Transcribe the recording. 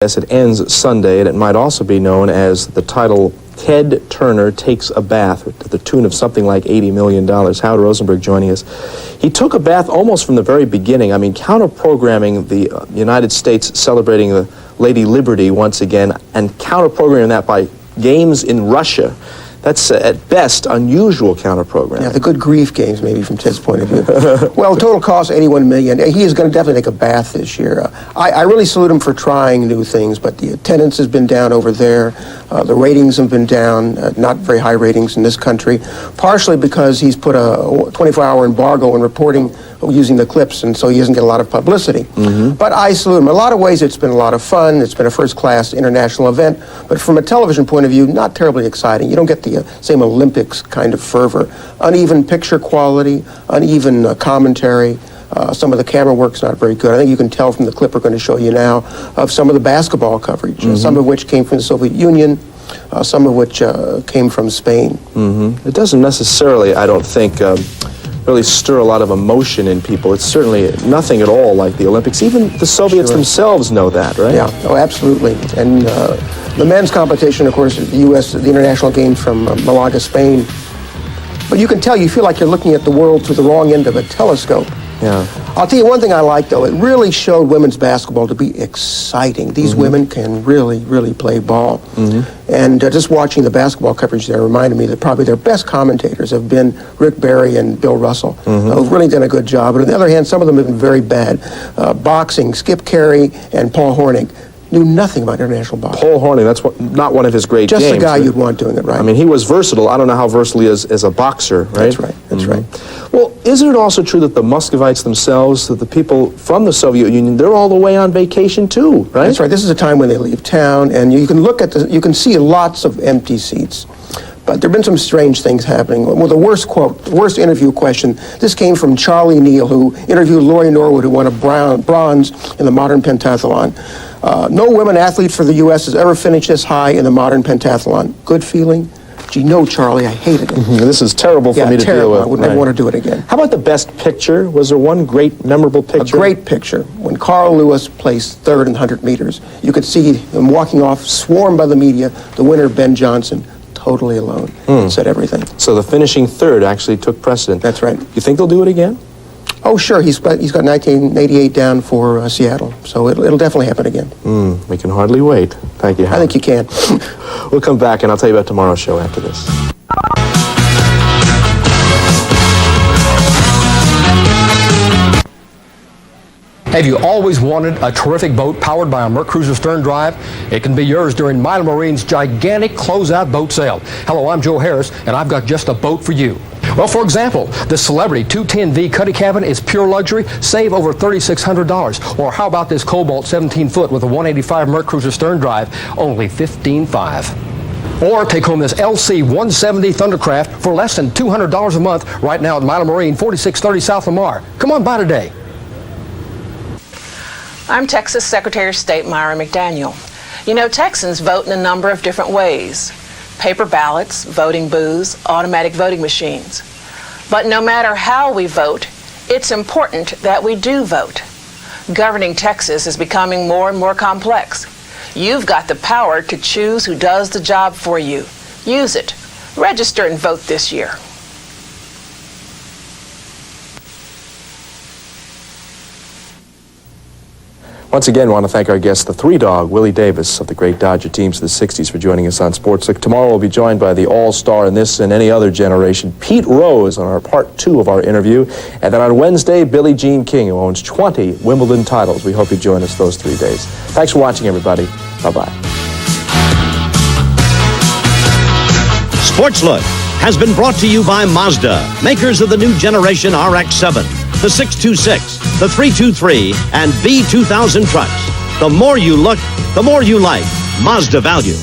Yes, it ends Sunday, and it might also be known as the title Ted Turner Takes a Bath, to the tune of something like $80 million. Howard Rosenberg joining us. He took a bath almost from the very beginning. I mean, counter-programming the United States celebrating the Lady Liberty once again, and counter-programming that by games in Russia. That's, at best, unusual counter-programming. Yeah, the good grief games, maybe, from Ted's point of view. Well, total cost, $81 million. He is going to definitely take a bath this year. I really salute him for trying new things, but the attendance has been down over there. The ratings have been down, not very high ratings in this country, partially because he's put a 24-hour embargo on reporting using the clips, and so he doesn't get a lot of publicity. But I salute him. In a lot of ways, it's been a lot of fun. It's been a first-class international event, but from a television point of view, not terribly exciting. You don't get the same Olympics kind of fervor. Uneven picture quality, uneven commentary. Some of the camera work's not very good. I think you can tell from the clip we're going to show you now of some of the basketball coverage, some of which came from the Soviet Union, some of which came from Spain. It doesn't necessarily, I don't think, really stir a lot of emotion in people. It's certainly nothing at all like the Olympics. Even the Soviets themselves know that, right? Yeah, oh, absolutely. And the men's competition, of course, the U.S., the international game from Malaga, Spain. But you can tell, you feel like you're looking at the world through the wrong end of a telescope. Yeah. I'll tell you one thing I like, though. It really showed women's basketball to be exciting. These women can really, really play ball. And just watching the basketball coverage there reminded me that probably their best commentators have been Rick Barry and Bill Russell, who've really done a good job. But on the other hand, some of them have been very bad. Boxing, Skip Carey and Paul Hornig knew nothing about international boxing. Paul Hornig, that's not one of his great games. Just the guy you'd want doing it, right? I mean, he was versatile. I don't know how versatile he is as a boxer, right? That's right, that's right. Well, isn't it also true that the Muscovites themselves, that the people from the Soviet Union, they're all the way on vacation too, right? That's right. This is a time when they leave town, and you can look at you can see lots of empty seats. But there have been some strange things happening. Well, the worst quote, the worst interview question, this came from Charlie Neal, who interviewed Laurie Norwood, who won a bronze in the modern pentathlon. No women athlete for the U.S. has ever finished this high in the modern pentathlon. Good feeling? Gee, no, Charlie, I hated it. This is terrible for me to deal with. I would never want to do it again. How about the best picture? Was there one great, memorable picture? A great picture. When Carl Lewis placed third in 100 meters, you could see him walking off, swarmed by the media, the winner, Ben Johnson, totally alone. Said everything. So the finishing third actually took precedent. That's right. You think they'll do it again? Oh, sure. He's got 1988 down for Seattle, so it'll definitely happen again. We can hardly wait. Thank you, Howard. I think you can. We'll come back, and I'll tell you about tomorrow's show after this. Have you always wanted a terrific boat powered by a Merc Cruiser stern drive? It can be yours during Milan Marine's gigantic closeout boat sale. Hello, I'm Joe Harris, and I've got just a boat for you. Well, for example, the Celebrity 210V Cuddy Cabin is pure luxury. Save over $3,600. Or how about this Cobalt 17-foot with a 185 Merc Cruiser stern drive? Only $15,500. Or take home this LC 170 Thundercraft for less than $200 a month right now at Milan Marine, 4630 South Lamar. Come on by today. I'm Texas Secretary of State Myra McDaniel. You know, Texans vote in a number of different ways. Paper ballots, voting booths, automatic voting machines. But no matter how we vote, it's important that we do vote. Governing Texas is becoming more and more complex. You've got the power to choose who does the job for you. Use it. Register and vote this year. Once again, I want to thank our guest, the three-dog, Willie Davis of the great Dodger teams of the 60s, for joining us on Sports Look. Tomorrow we'll be joined by the all-star in this and any other generation, Pete Rose, on our part 2 of our interview. And then on Wednesday, Billie Jean King, who owns 20 Wimbledon titles. We hope you join us those 3 days. Thanks for watching, everybody. Bye-bye. Sports Look has been brought to you by Mazda, makers of the new generation RX-7, the 626, the 323, and B2000 trucks. The more you look, the more you like. Mazda value.